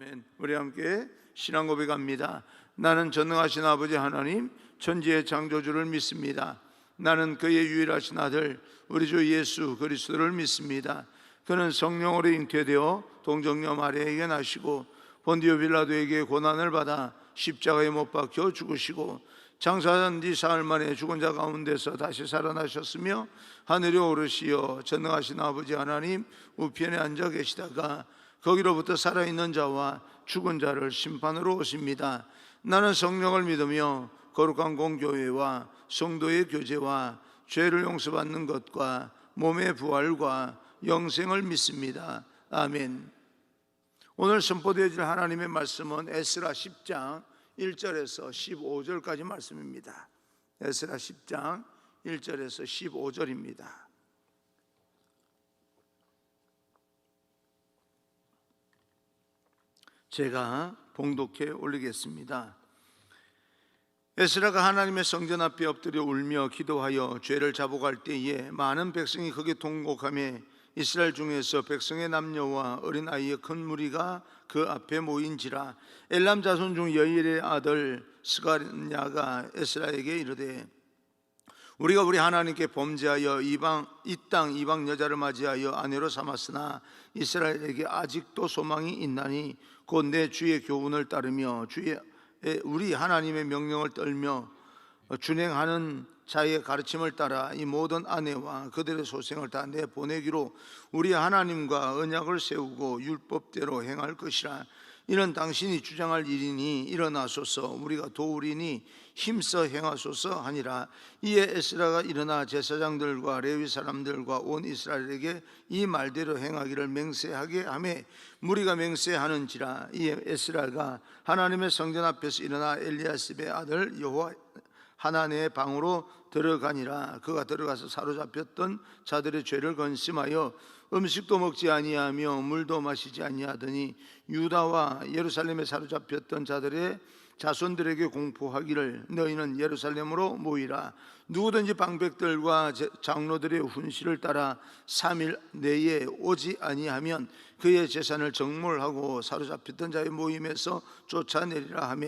아멘. 우리 함께 신앙 고백합니다. 나는 전능하신 아버지 하나님 천지의 창조주를 믿습니다. 나는 그의 유일하신 아들 우리 주 예수 그리스도를 믿습니다. 그는 성령으로 잉태되어 동정녀 마리아에게 나시고 본디오 빌라도에게 고난을 받아 십자가에 못 박혀 죽으시고 장사한 뒤 사흘 만에 죽은 자 가운데서 다시 살아나셨으며 하늘에 오르시어 전능하신 아버지 하나님 우편에 앉아 계시다가 거기로부터 살아있는 자와 죽은 자를 심판으로 오십니다. 나는 성령을 믿으며 거룩한 공교회와 성도의 교제와 죄를 용서받는 것과 몸의 부활과 영생을 믿습니다. 아멘. 오늘 선포되어질 하나님의 말씀은 에스라 10장 1절에서 15절까지 말씀입니다. 에스라 10장 1절에서 15절입니다. 제가 봉독해 올리겠습니다. 에스라가 하나님의 성전 앞에 엎드려 울며 기도하여 죄를 자복할 때에 많은 백성이 크게 통곡하며 이스라엘 중에서 백성의 남녀와 어린아이의 큰 무리가 그 앞에 모인지라. 엘람 자손 중 여일의 아들 스가랴가 에스라에게 이르되 우리가 우리 하나님께 범죄하여 이 땅 이방 여자를 맞이하여 아내로 삼았으나 이스라엘에게 아직도 소망이 있나니 곧 내 주의 교훈을 따르며 우리 하나님의 명령을 떨며 준행하는 자의 가르침을 따라 이 모든 아내와 그들의 소생을 다 내보내기로 우리 하나님과 언약을 세우고 율법대로 행할 것이라. 이는 당신이 주장할 일이니 일어나소서 우리가 도우리니 힘써 행하소서 하니라. 이에 에스라가 일어나 제사장들과 레위 사람들과 온 이스라엘에게 이 말대로 행하기를 맹세하게 하며 무리가 맹세하는지라. 이에 에스라가 하나님의 성전 앞에서 일어나 엘리야십의 아들 여호와 하나님의 방으로 들어가니라. 그가 들어가서 사로잡혔던 자들의 죄를 건심하여 음식도 먹지 아니하며 물도 마시지 아니하더니 유다와 예루살렘에 사로잡혔던 자들의 자손들에게 공포하기를 너희는 예루살렘으로 모이라. 누구든지 방백들과 장로들의 훈시를 따라 3일 내에 오지 아니하면 그의 재산을 정몰하고 사로잡혔던 자의 모임에서 쫓아내리라 하며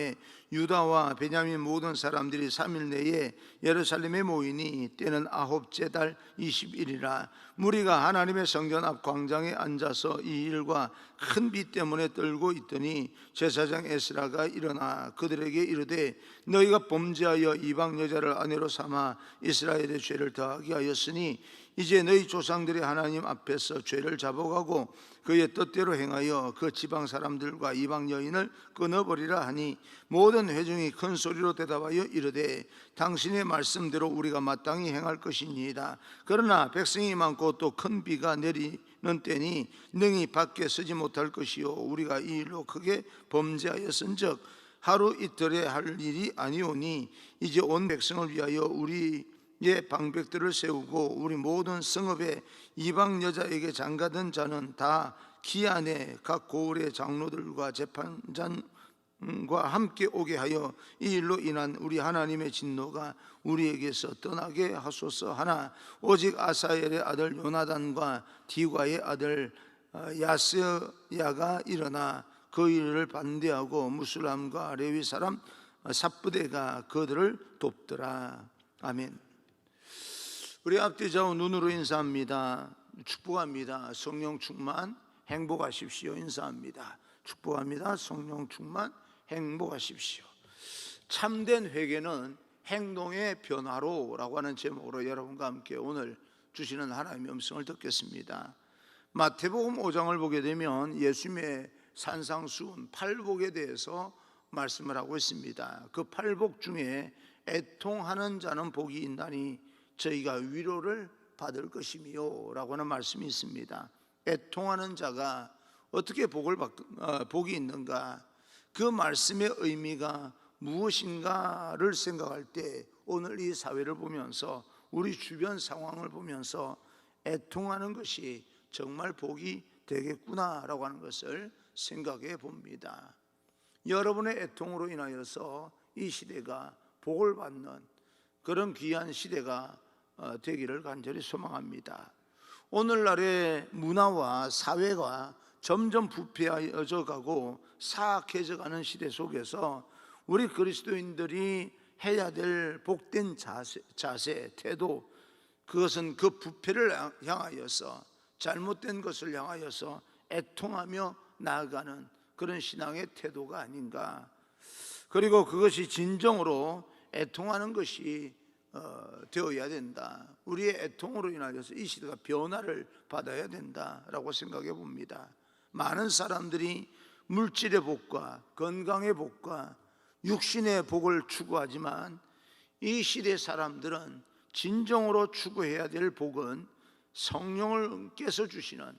유다와 베냐민 모든 사람들이 3일 내에 예루살렘에 모이니 때는 아홉째 달 20일이라. 무리가 하나님의 성전 앞 광장에 앉아서 이 일과 큰 비 때문에 떨고 있더니 제사장 에스라가 일어나 그들에게 이르되 너희가 범죄하여 이방 여자를 아내로 삼아 이스라엘의 죄를 더하게 하였으니 이제 너희 조상들의 하나님 앞에서 죄를 자복하고 그의 뜻대로 행하여 그 지방 사람들과 이방 여인을 끊어버리라 하니 모든 회중이 큰 소리로 대답하여 이르되 당신의 말씀대로 우리가 마땅히 행할 것이니이다. 그러나 백성이 많고 또 큰 비가 내리는 때니 능히 밖에 서지 못할 것이요 우리가 이 일로 크게 범죄하였은즉 하루 이틀에 할 일이 아니오니 이제 온 백성을 위하여 우리의 방백들을 세우고 우리 모든 성읍에 이방 여자에게 장가든 자는 다 기한에 각 고을의 장로들과 재판장과 함께 오게 하여 이 일로 인한 우리 하나님의 진노가 우리에게서 떠나게 하소서 하나 오직 아사엘의 아들 요나단과 디과의 아들 야스야가 일어나 그 일을 반대하고 무슬람과 레위 사람 삽부대가 그들을 돕더라. 아멘. 우리 앞뒤 좌우 눈으로 인사합니다. 축복합니다. 성령 충만 행복하십시오. 인사합니다. 축복합니다. 성령 충만 행복하십시오. 참된 회개는 행동의 변화로라고 하는 제목으로 여러분과 함께 오늘 주시는 하나님의 음성을 듣겠습니다. 마태복음 5장을 보게 되면 예수님의 산상수훈 팔복에 대해서 말씀을 하고 있습니다. 그 팔복 중에 애통하는 자는 복이 있나니 저희가 위로를 받을 것이며 라고 하는 말씀이 있습니다. 애통하는 자가 어떻게 복이 있는가, 그 말씀의 의미가 무엇인가를 생각할 때 오늘 이 사회를 보면서 우리 주변 상황을 보면서 애통하는 것이 정말 복이 되겠구나라고 하는 것을 생각해 봅니다. 여러분의 애통으로 인하여서 이 시대가 복을 받는 그런 귀한 시대가 되기를 간절히 소망합니다. 오늘날의 문화와 사회가 점점 부패해져 가고 사악해져 가는 시대 속에서 우리 그리스도인들이 해야 될 복된 자세, 태도, 그것은 그 부패를 향하여서, 잘못된 것을 향하여서 애통하며 나아가는 그런 신앙의 태도가 아닌가. 그리고 그것이 진정으로 애통하는 것이 되어야 된다. 우리의 애통으로 인하여서 이 시대가 변화를 받아야 된다라고 생각해 봅니다. 많은 사람들이 물질의 복과 건강의 복과 육신의 복을 추구하지만 이 시대 사람들은 진정으로 추구해야 될 복은 성령을께서 주시는,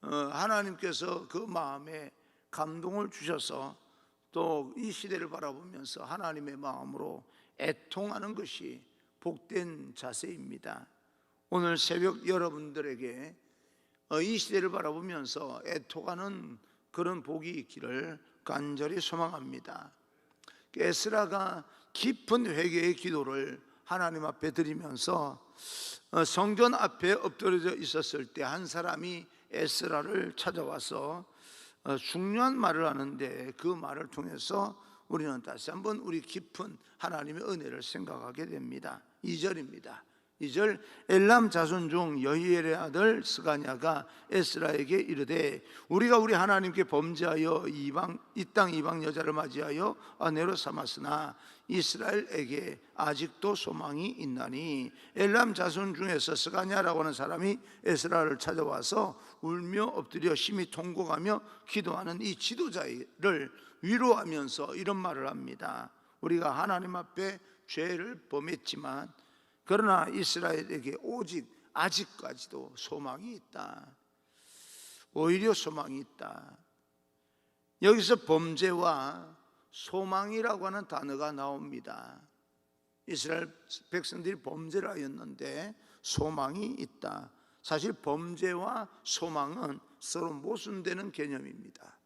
하나님께서 그 마음에 감동을 주셔서 또 이 시대를 바라보면서 하나님의 마음으로 애통하는 것이 복된 자세입니다. 오늘 새벽 여러분들에게 이 시대를 바라보면서 애통하는 그런 복이 있기를 간절히 소망합니다. 에스라가 깊은 회개의 기도를 하나님 앞에 드리면서 성전 앞에 엎드려져 있었을 때 한 사람이 에스라를 찾아와서 중요한 말을 하는데, 그 말을 통해서 우리는 다시 한번 우리 깊은 하나님의 은혜를 생각하게 됩니다. 2절입니다. 2절, 엘람 자손 중 여히엘의 아들 스가냐가 에스라에게 이르되 우리가 우리 하나님께 범죄하여 이 땅 이방 여자를 맞이하여 아내로 삼았으나 이스라엘에게 아직도 소망이 있나니, 엘람 자손 중에서 스가냐라고 하는 사람이 에스라를 찾아와서 울며 엎드려 심히 통곡하며 기도하는 이 지도자를 위로하면서 이런 말을 합니다. 우리가 하나님 앞에 죄를 범했지만 그러나 이스라엘에게 오직 아직까지도 소망이 있다. 오히려 소망이 있다. 여기서 범죄와 소망이라고 하는 단어가 나옵니다. 이스라엘 백성들이 범죄를 하였는데 소망이 있다. 사실 범죄와 소망은 서로 모순되는 개념입니다.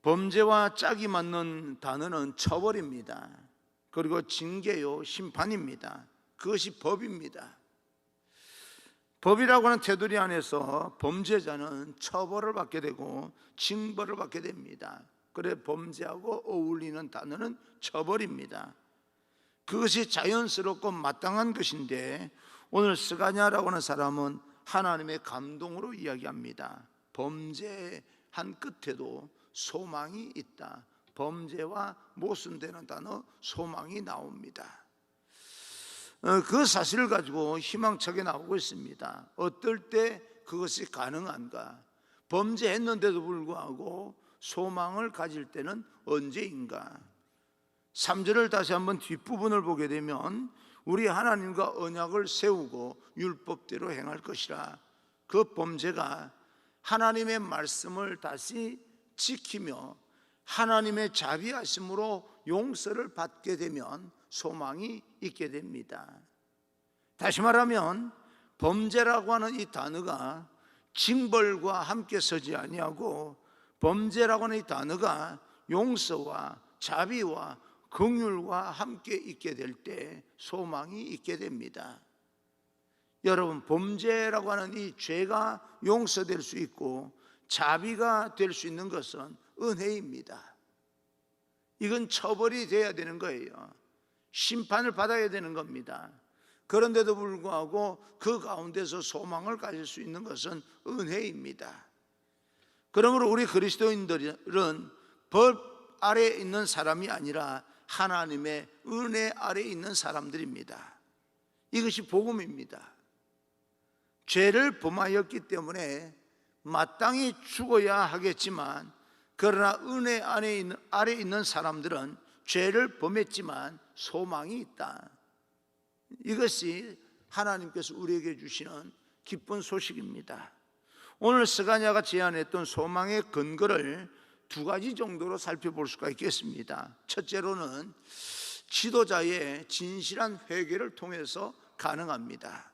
범죄와 짝이 맞는 단어는 처벌입니다. 그리고 징계요, 심판입니다. 그것이 법입니다. 법이라고 하는 테두리 안에서 범죄자는 처벌을 받게 되고 징벌을 받게 됩니다. 그래 범죄하고 어울리는 단어는 처벌입니다. 그것이 자연스럽고 마땅한 것인데, 오늘 스가냐라고 하는 사람은 하나님의 감동으로 이야기합니다. 범죄한 끝에도 소망이 있다. 범죄와 모순되는 단어 소망이 나옵니다. 그 사실을 가지고 희망차게 나오고 있습니다. 어떨 때 그것이 가능한가? 범죄했는데도 불구하고 소망을 가질 때는 언제인가? 3절을 다시 한번 뒷부분을 보게 되면 우리 하나님과 언약을 세우고 율법대로 행할 것이라. 그 범죄가 하나님의 말씀을 다시 지키며 하나님의 자비하심으로 용서를 받게 되면 소망이 있게 됩니다. 다시 말하면 범죄라고 하는 이 단어가 징벌과 함께 서지 아니하고, 범죄라고 하는 이 단어가 용서와 자비와 긍휼과 함께 있게 될 때 소망이 있게 됩니다. 여러분, 범죄라고 하는 이 죄가 용서될 수 있고 자비가 될 수 있는 것은 은혜입니다. 이건 처벌이 돼야 되는 거예요. 심판을 받아야 되는 겁니다. 그런데도 불구하고 그 가운데서 소망을 가질 수 있는 것은 은혜입니다. 그러므로 우리 그리스도인들은 법 아래에 있는 사람이 아니라 하나님의 은혜 아래에 있는 사람들입니다. 이것이 복음입니다. 죄를 범하였기 때문에 마땅히 죽어야 하겠지만, 그러나 은혜 아래에 있는 사람들은 죄를 범했지만 소망이 있다. 이것이 하나님께서 우리에게 주시는 기쁜 소식입니다. 오늘 스가냐가 제안했던 소망의 근거를 두 가지 정도로 살펴볼 수가 있겠습니다. 첫째로는 지도자의 진실한 회개를 통해서 가능합니다.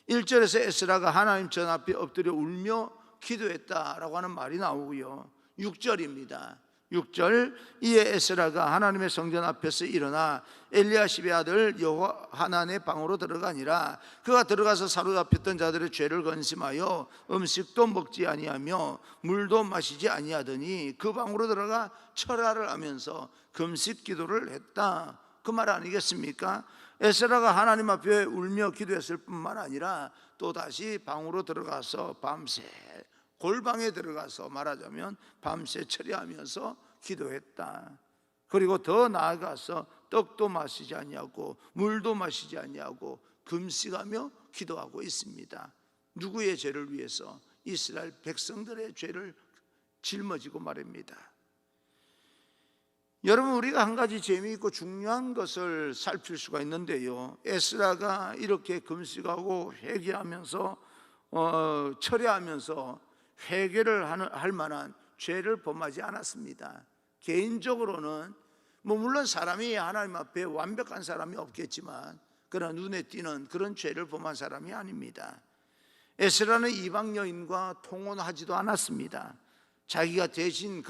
1절에서 에스라가 하나님 전 앞에 엎드려 울며 기도했다라고 하는 말이 나오고요. 6절입니다. 6절 이에 에스라가 하나님의 성전 앞에서 일어나 엘리야십의 아들 여호하난의 방으로 들어가니라. 그가 들어가서 사로잡혔던 자들의 죄를 건심하여 음식도 먹지 아니하며 물도 마시지 아니하더니 그 방으로 들어가 철야를 하면서 금식 기도를 했다. 그 말 아니겠습니까? 에스라가 하나님 앞에 울며 기도했을 뿐만 아니라 또 다시 방으로 들어가서 밤새 골방에 들어가서 말하자면 밤새 처리하면서 기도했다. 그리고 더 나아가서 떡도 마시지 아니하고 물도 마시지 아니하고 금식하며 기도하고 있습니다. 누구의 죄를 위해서? 이스라엘 백성들의 죄를 짊어지고 말입니다. 여러분, 우리가 한 가지 재미있고 중요한 것을 살필 수가 있는데요, 에스라가 이렇게 금식하고 회개하면서 철회하면서 회개를 할 만한 죄를 범하지 않았습니다. 개인적으로는 물론 사람이 하나님 앞에 완벽한 사람이 없겠지만 그러나 눈에 띄는 그런 죄를 범한 사람이 아닙니다. 에스라는 이방 여인과 통혼하지도 않았습니다. 자기가 대신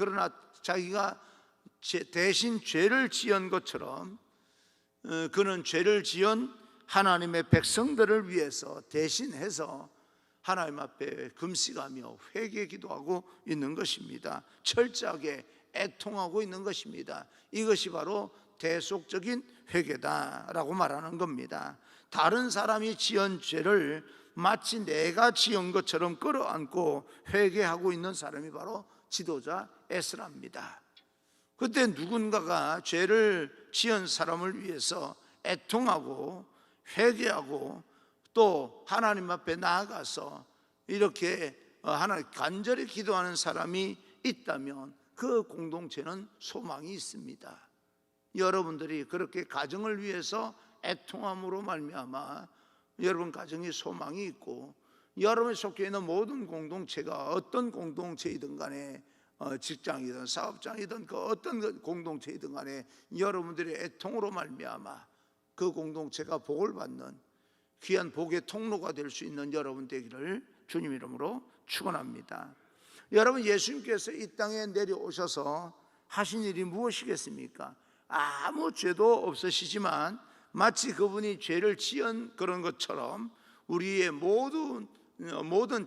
죄를 지은 것처럼 그는 죄를 지은 하나님의 백성들을 위해서 대신해서 하나님 앞에 금식하며 회개 기도하고 있는 것입니다. 철저하게 애통하고 있는 것입니다. 이것이 바로 대속적인 회개다라고 말하는 겁니다. 다른 사람이 지은 죄를 마치 내가 지은 것처럼 끌어안고 회개하고 있는 사람이 바로 지도자 에스라입니다. 그때 누군가가 죄를 지은 사람을 위해서 애통하고 회개하고 또 하나님 앞에 나아가서 이렇게 하나님 간절히 기도하는 사람이 있다면 그 공동체는 소망이 있습니다. 여러분들이 그렇게 가정을 위해서 애통함으로 말미암아 여러분 가정에 소망이 있고, 여러분이 속해 있는 모든 공동체가 어떤 공동체이든 간에 직장이든 사업장이든 그 어떤 공동체이든 간에 여러분들의 애통으로 말미암아 그 공동체가 복을 받는 귀한 복의 통로가 될 수 있는 여러분 되기를 주님 이름으로 축원합니다. 여러분, 예수님께서 이 땅에 내려오셔서 하신 일이 무엇이겠습니까? 아무 죄도 없으시지만 마치 그분이 죄를 지은 그런 것처럼 우리의 모든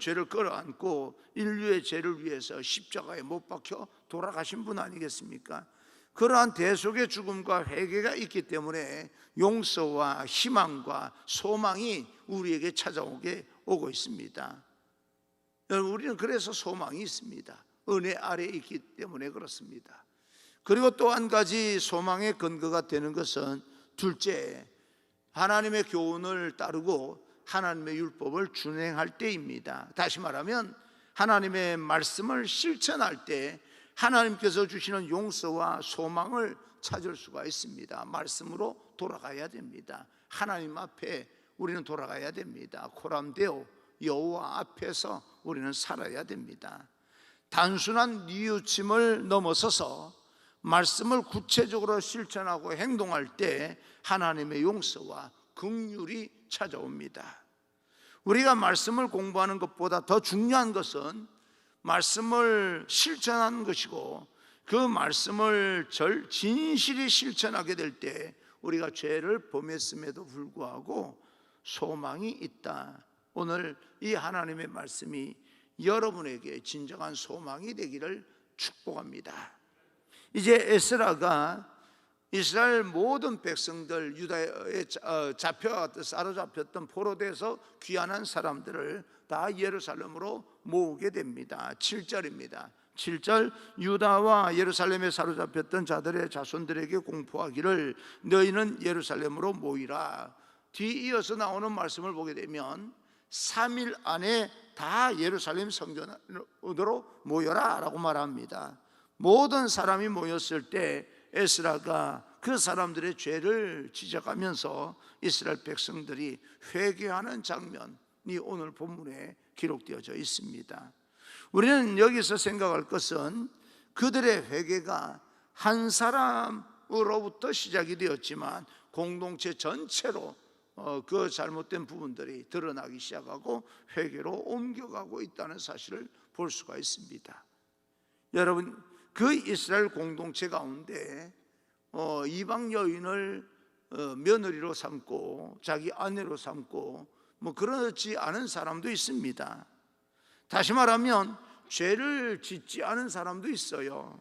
죄를 끌어안고 인류의 죄를 위해서 십자가에 못 박혀 돌아가신 분 아니겠습니까? 그러한 대속의 죽음과 회개가 있기 때문에 용서와 희망과 소망이 우리에게 찾아오게 오고 있습니다. 여러분, 우리는 그래서 소망이 있습니다. 은혜 아래에 있기 때문에 그렇습니다. 그리고 또 한 가지 소망의 근거가 되는 것은 둘째, 하나님의 교훈을 따르고 하나님의 율법을 준행할 때입니다. 다시 말하면 하나님의 말씀을 실천할 때 하나님께서 주시는 용서와 소망을 찾을 수가 있습니다. 말씀으로 돌아가야 됩니다. 하나님 앞에 우리는 돌아가야 됩니다. 코람데오 여호와 앞에서 우리는 살아야 됩니다. 단순한 뉘우침을 넘어서서 말씀을 구체적으로 실천하고 행동할 때 하나님의 용서와 긍휼이 찾아옵니다. 우리가 말씀을 공부하는 것보다 더 중요한 것은 말씀을 실천하는 것이고, 그 말씀을 진실히 실천하게 될 때 우리가 죄를 범했음에도 불구하고 소망이 있다. 오늘 이 하나님의 말씀이 여러분에게 진정한 소망이 되기를 축복합니다. 이제 에스라가 이스라엘 모든 백성들, 유다에 사로잡혔던 포로돼서 귀환한 사람들을 다 예루살렘으로 모으게 됩니다. 7절입니다. 7절 유다와 예루살렘에 사로잡혔던 자들의 자손들에게 공포하기를 너희는 예루살렘으로 모이라. 뒤이어서 나오는 말씀을 보게 되면 3일 안에 다 예루살렘 성전으로 모여라 라고 말합니다. 모든 사람이 모였을 때 에스라가 그 사람들의 죄를 지적하면서 이스라엘 백성들이 회개하는 장면이 오늘 본문에 기록되어져 있습니다. 우리는 여기서 생각할 것은 그들의 회개가 한 사람으로부터 시작이 되었지만 공동체 전체로 그 잘못된 부분들이 드러나기 시작하고 회개로 옮겨가고 있다는 사실을 볼 수가 있습니다. 여러분, 그 이스라엘 공동체 가운데 이방 여인을 며느리로 삼고 자기 아내로 삼고 그렇지 않은 사람도 있습니다. 다시 말하면 죄를 짓지 않은 사람도 있어요.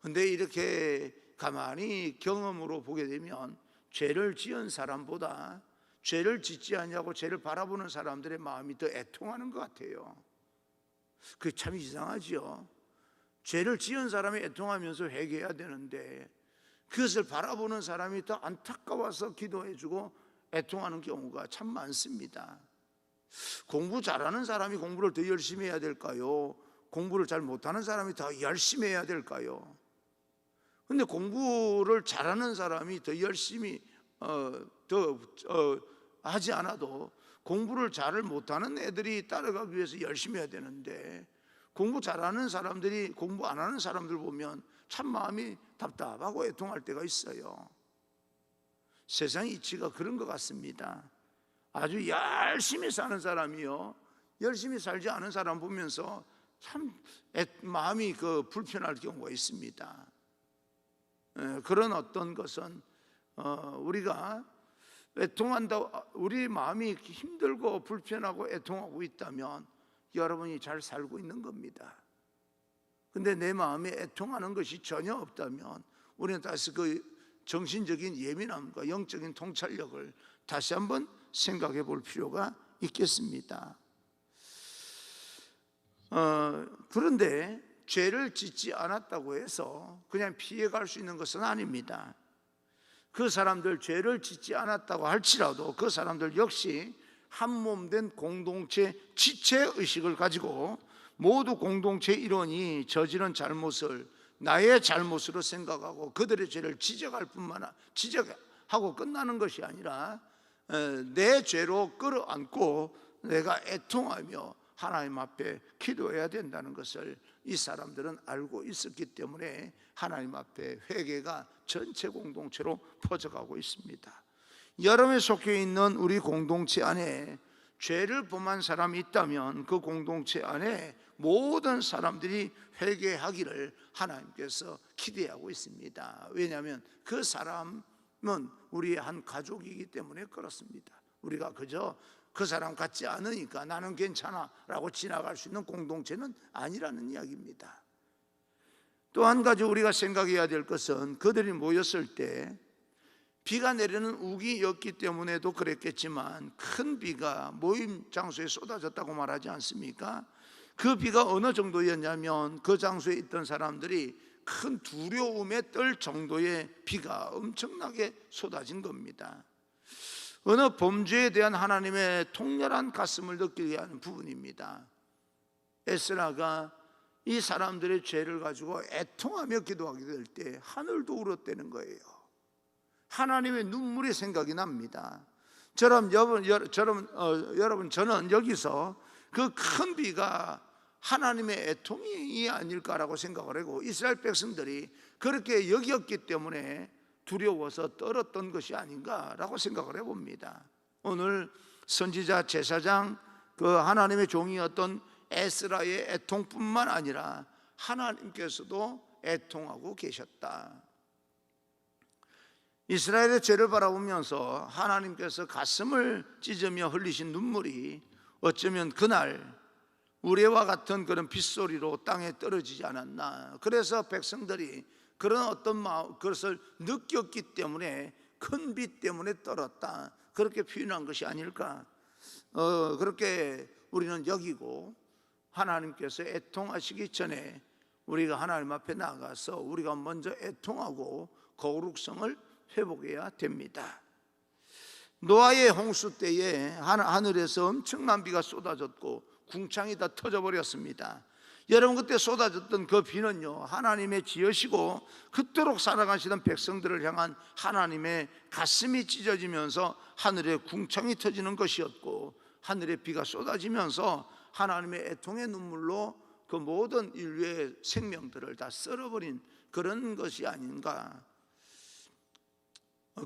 근데 이렇게 가만히 경험으로 보게 되면 죄를 지은 사람보다 죄를 짓지 않냐고 죄를 바라보는 사람들의 마음이 더 애통하는 것 같아요. 그게 참 이상하지요. 죄를 지은 사람이 애통하면서 회개해야 되는데 그것을 바라보는 사람이 더 안타까워서 기도해주고 애통하는 경우가 참 많습니다. 공부 잘하는 사람이 공부를 더 열심히 해야 될까요? 공부를 잘 못하는 사람이 더 열심히 해야 될까요? 근데 공부를 잘하는 사람이 더 열심히 하지 않아도 공부를 잘 못하는 애들이 따라가기 위해서 열심히 해야 되는데 공부 잘하는 사람들이 공부 안 하는 사람들 보면 참 마음이 답답하고 애통할 때가 있어요. 세상 이치가 그런 것 같습니다. 아주 열심히 사는 사람이요, 열심히 살지 않은 사람 보면서 참 마음이 불편할 경우가 있습니다. 그런 어떤 것은 우리가 애통한다, 우리 마음이 힘들고 불편하고 애통하고 있다면 여러분이 잘 살고 있는 겁니다. 근데 내 마음에 애통하는 것이 전혀 없다면 우리는 다시 그 정신적인 예민함과 영적인 통찰력을 다시 한번 생각해 볼 필요가 있겠습니다. 그런데 죄를 짓지 않았다고 해서 그냥 피해갈 수 있는 것은 아닙니다. 그 사람들 죄를 짓지 않았다고 할지라도 그 사람들 역시 한몸된 공동체 지체의식을 가지고 모두 공동체 일원이 저지른 잘못을 나의 잘못으로 생각하고 그들의 죄를 지적하고 끝나는 것이 아니라 내 죄로 끌어안고 내가 애통하며 하나님 앞에 기도해야 된다는 것을 이 사람들은 알고 있었기 때문에 하나님 앞에 회개가 전체 공동체로 퍼져가고 있습니다. 여러분에 속해 있는 우리 공동체 안에 죄를 범한 사람이 있다면 그 공동체 안에 모든 사람들이 회개하기를 하나님께서 기대하고 있습니다. 왜냐하면 그 사람은 우리의 한 가족이기 때문에 그렇습니다. 우리가 그저 그 사람 같지 않으니까 나는 괜찮아 라고 지나갈 수 있는 공동체는 아니라는 이야기입니다. 또 한 가지 우리가 생각해야 될 것은 그들이 모였을 때 비가 내리는 우기였기 때문에도 그랬겠지만 큰 비가 모임 장소에 쏟아졌다고 말하지 않습니까? 그 비가 어느 정도였냐면 그 장소에 있던 사람들이 큰 두려움에 떨 정도의 비가 엄청나게 쏟아진 겁니다. 어느 범죄에 대한 하나님의 통렬한 가슴을 느끼게 하는 부분입니다. 에스라가 이 사람들의 죄를 가지고 애통하며 기도하게 될 때 하늘도 울었다는 거예요. 하나님의 눈물이 생각이 납니다. 여러분 저는 여기서 그 큰 비가 하나님의 애통이 아닐까라고 생각을 하고 이스라엘 백성들이 그렇게 여겼기 때문에 두려워서 떨었던 것이 아닌가라고 생각을 해봅니다. 오늘 선지자 제사장 그 하나님의 종이었던 에스라의 애통뿐만 아니라 하나님께서도 애통하고 계셨다. 이스라엘의 죄를 바라보면서 하나님께서 가슴을 찢으며 흘리신 눈물이 어쩌면 그날 우레와 같은 그런 빗소리로 땅에 떨어지지 않았나. 그래서 백성들이 그런 어떤 그것을 느꼈기 때문에 큰 비 때문에 떨었다, 그렇게 표현한 것이 아닐까. 그렇게 우리는 여기고 하나님께서 애통하시기 전에 우리가 하나님 앞에 나가서 우리가 먼저 애통하고 거룩성을 회복해야 됩니다. 노아의 홍수 때에 하늘에서 엄청난 비가 쏟아졌고 궁창이 다 터져버렸습니다. 여러분, 그때 쏟아졌던 그 비는요, 하나님의 지으시고 그토록 사랑하시던 백성들을 향한 하나님의 가슴이 찢어지면서 하늘에 궁창이 터지는 것이었고, 하늘에 비가 쏟아지면서 하나님의 애통의 눈물로 그 모든 인류의 생명들을 다 썰어버린 그런 것이 아닌가,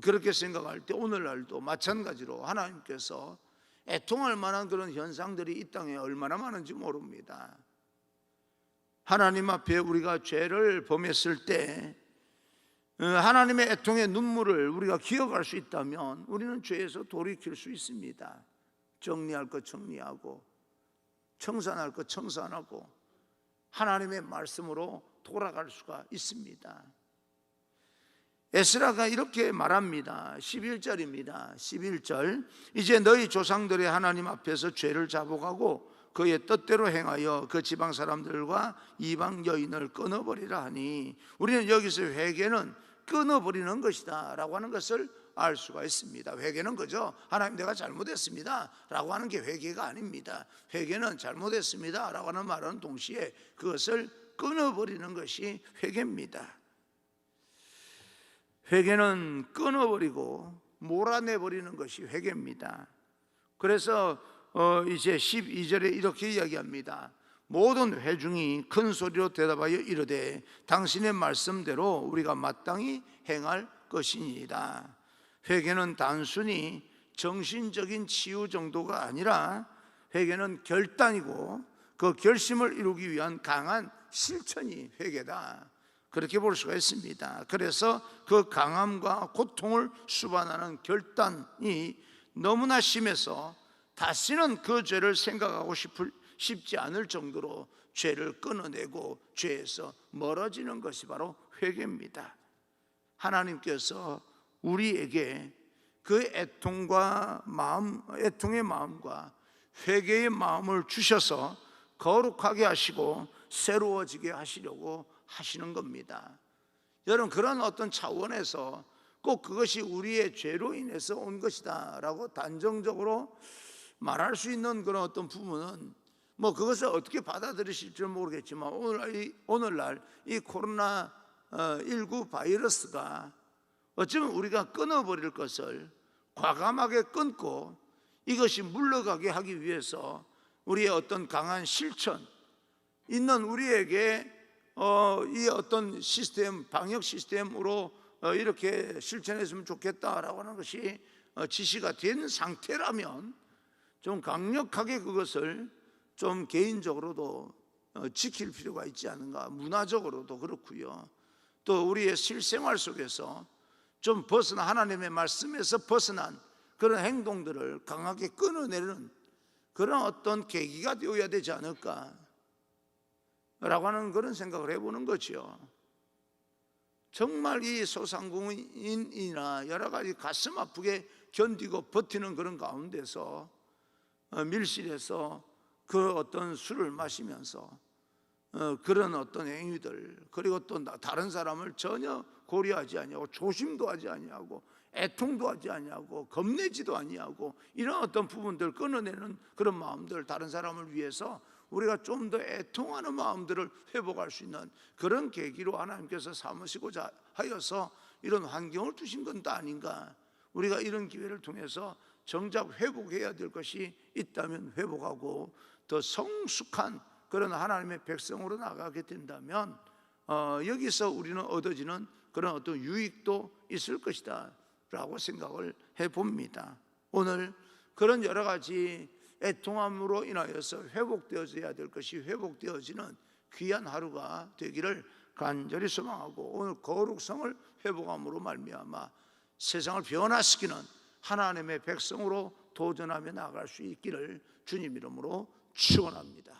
그렇게 생각할 때 오늘날도 마찬가지로 하나님께서 애통할 만한 그런 현상들이 이 땅에 얼마나 많은지 모릅니다. 하나님 앞에 우리가 죄를 범했을 때 하나님의 애통의 눈물을 우리가 기억할 수 있다면 우리는 죄에서 돌이킬 수 있습니다. 정리할 것 정리하고 청산할 것 청산하고 하나님의 말씀으로 돌아갈 수가 있습니다. 에스라가 이렇게 말합니다. 11절입니다. 11절, 이제 너희 조상들의 하나님 앞에서 죄를 자복하고 그의 뜻대로 행하여 그 지방 사람들과 이방 여인을 끊어버리라 하니, 우리는 여기서 회개는 끊어버리는 것이다 라고 하는 것을 알 수가 있습니다. 회개는 그저 하나님 내가 잘못했습니다 라고 하는 게 회개가 아닙니다. 회개는 잘못했습니다 라고 하는 말은 동시에 그것을 끊어버리는 것이 회개입니다. 회개는 끊어버리고 몰아내버리는 것이 회개입니다. 그래서 이제 12절에 이렇게 이야기합니다. 모든 회중이 큰 소리로 대답하여 이르되 당신의 말씀대로 우리가 마땅히 행할 것이니이다. 회개는 단순히 정신적인 치유 정도가 아니라 회개는 결단이고 그 결심을 이루기 위한 강한 실천이 회개다, 그렇게 볼 수가 있습니다. 그래서 그 강함과 고통을 수반하는 결단이 너무나 심해서 다시는 그 죄를 생각하고 싶지 않을 정도로 죄를 끊어내고 죄에서 멀어지는 것이 바로 회개입니다. 하나님께서 우리에게 그 애통의 마음과 회개의 마음을 주셔서 거룩하게 하시고 새로워지게 하시려고 하시는 겁니다. 여러분, 그런 어떤 차원에서 꼭 그것이 우리의 죄로 인해서 온 것이다 라고 단정적으로 말할 수 있는 그런 어떤 부분은 그것을 어떻게 받아들이실지 모르겠지만 오늘날 이 코로나19 바이러스가 어쩌면 우리가 끊어버릴 것을 과감하게 끊고 이것이 물러가게 하기 위해서 우리의 어떤 강한 실천 있는 우리에게 이 어떤 시스템, 방역 시스템으로 이렇게 실천했으면 좋겠다라고 하는 것이 지시가 된 상태라면 좀 강력하게 그것을 좀 개인적으로도 지킬 필요가 있지 않은가, 문화적으로도 그렇고요. 또 우리의 실생활 속에서 좀 벗어나 하나님의 말씀에서 벗어난 그런 행동들을 강하게 끊어내는 그런 어떤 계기가 되어야 되지 않을까 라고 하는 그런 생각을 해보는 거죠. 정말 이 소상공인이나 여러 가지 가슴 아프게 견디고 버티는 그런 가운데서 밀실에서 그 어떤 술을 마시면서 그런 어떤 행위들, 그리고 또 다른 사람을 전혀 고려하지 아니하고 조심도 하지 아니하고 애통도 하지 아니하고 겁내지도 아니하고 이런 어떤 부분들 끊어내는 그런 마음들, 다른 사람을 위해서 우리가 좀 더 애통하는 마음들을 회복할 수 있는 그런 계기로 하나님께서 삼으시고자 하여서 이런 환경을 두신 건 또 아닌가. 우리가 이런 기회를 통해서 정작 회복해야 될 것이 있다면 회복하고 더 성숙한 그런 하나님의 백성으로 나가게 된다면 여기서 우리는 얻어지는 그런 어떤 유익도 있을 것이다 라고 생각을 해봅니다. 오늘 그런 여러 가지 애통함으로 인하여서 회복되어져야 될 것이 회복되어지는 귀한 하루가 되기를 간절히 소망하고, 오늘 거룩성을 회복함으로 말미암아 세상을 변화시키는 하나님의 백성으로 도전하며 나아갈 수 있기를 주님 이름으로 축원합니다.